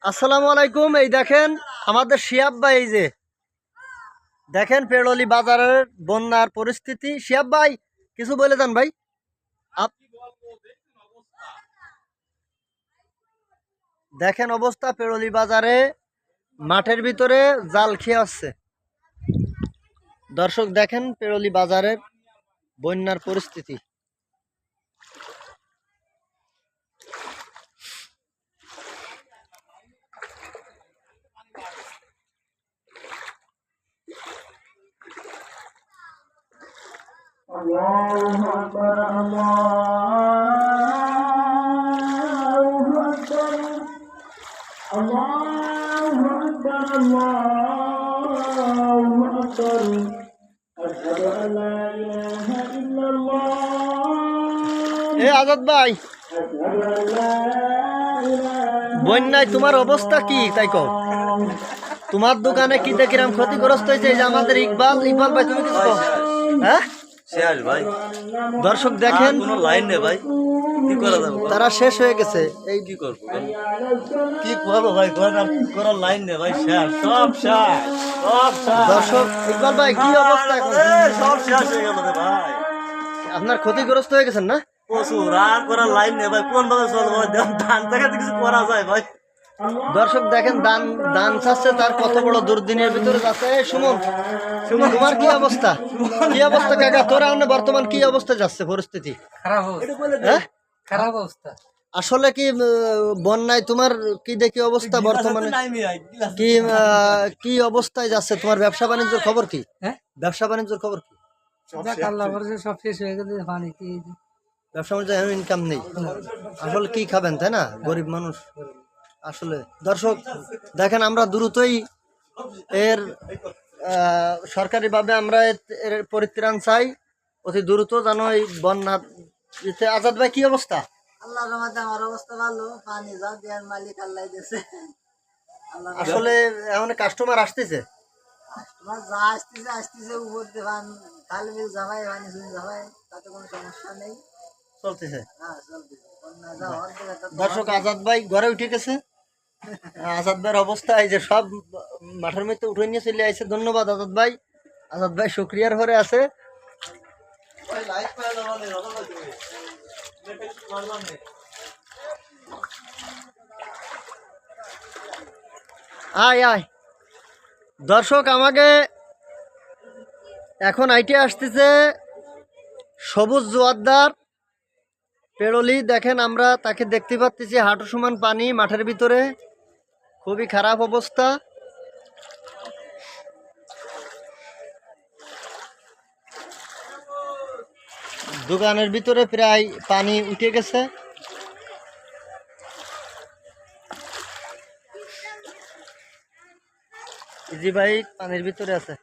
আসসালামু আলাইকুম। এই দেখেন আমাদের শিয়াব ভাই, এই যে দেখেন পেড়লি বাজারের বন্যার পরিস্থিতি। শিয়াব ভাই কিছু বলে যান ভাই। দেখেন অবস্থা, পেড়লি বাজারে মাঠের ভিতরে জাল খেয়ে আসছে। দর্শক দেখেন পেড়লি বাজারের বন্যার পরিস্থিতি। আল্লাহু আকবার আল্লাহু আকবার আল্লাহু আকবার আল্লাহু আকবার আশহাদু আল্লা ইলাহা ইল্লাল্লাহ। এ আজাদ ভাই, আশহাদু আল্লা ইলাহা বন্যায় তোমার অবস্থা কি তাই কও? তোমার দোকানে কি দেখিরাম ক্ষতিগ্রস্ত হয়েছে? এই যে আমাদের ইকবাল ভাই, তুমি কিছু কও? হ্যাঁ শেষ ভাই, দর্শক দেখেন কোনো লাইন নেই ভাই, কি করা যাবে? তারা শেষ হয়ে গেছে। এই কি করবো কি করবো ভাই, করার লাইন নেই ভাই, শেষ, সব শেষ, সব শেষ। দর্শক ইকবাল ভাই কি অবস্থা এখন? সব শেষ হয়ে গেল রে ভাই, আপনার ক্ষতিগ্রস্ত হয়ে গেছেন না? প্রচুর। আর করার লাইন নেই ভাই, কোন ভাবে চলবো? ধান থেকে কিছু করা যায় ভাই? দর্শক দেখেন দান চাচ্ছে, তার কত বড় দুর্দিনের ভিতরে যাচ্ছে। এই সুমন, তোমার কি অবস্থা? কি অবস্থা কাকা? তোরা বর্তমান কি অবস্থা যাচ্ছে পরিস্থিতি? খারাপ অবস্থা, হ্যাঁ খারাপ অবস্থা। আসলে কি বন্যায় তোমার কি দেখি অবস্থা বর্তমানে? কি কি অবস্থায় যাচ্ছে তোমার? ব্যবসা বাণিজ্যের খবর কি? হ্যাঁ, ব্যবসা বাণিজ্যের খবর কি? আল্লাহ ভরসা সব শেষ হয়ে গেছে। পানি কি ব্যবসা বাণিজ্য ইনকাম নেই, আসলে কি খাবেন তাই না, গরিব মানুষ। আসলে দর্শক দেখেন, আমরা দ্রুতই এর সরকারিভাবে আমরা এর পরিত্রাণ চাই, অতি দ্রুত যেন এই বন্যা। আজাদ ভাই কি অবস্থা? আল্লাহর রহমতে আমার অবস্থা ভালো। পানি যা দেওয়ার মালিক আল্লাহ দিয়েছে। আসলে এখন কাস্টমার আসতেছে, তোমার যা আসতেছে উপর দিয়ে খাল বিল যাবাই পানি শুনে যাবাই, তাতে কোনো সমস্যা নেই। চলতেছে। হ্যাঁ, চলতেছে। বন্যা যা হওয়ার দিকে তা তো দর্শক আজাদ ভাই ঘরে উঠে গেছে। আজাদ ভাইয়ের অবস্থা এই যে সব মাঠের মধ্যে উঠে নিয়ে চলে আসছে। ধন্যবাদ আজাদ ভাই। আজাদ ভাই শুক্রিয়ার ঘরে আছে। আয় আয় দর্শক, আমাকে এখন আইটে আসতেছে সবুজ জোয়ারদার পেড়লি। দেখেন আমরা তাকে দেখতে পাচ্ছি, হাঁটু সমান পানি মাঠের ভিতরে, খুবই খারাপ অবস্থা। দোকানের ভিতরে প্রায় পানি উঠে গেছে। জি ভাই পানির ভিতরে আছে।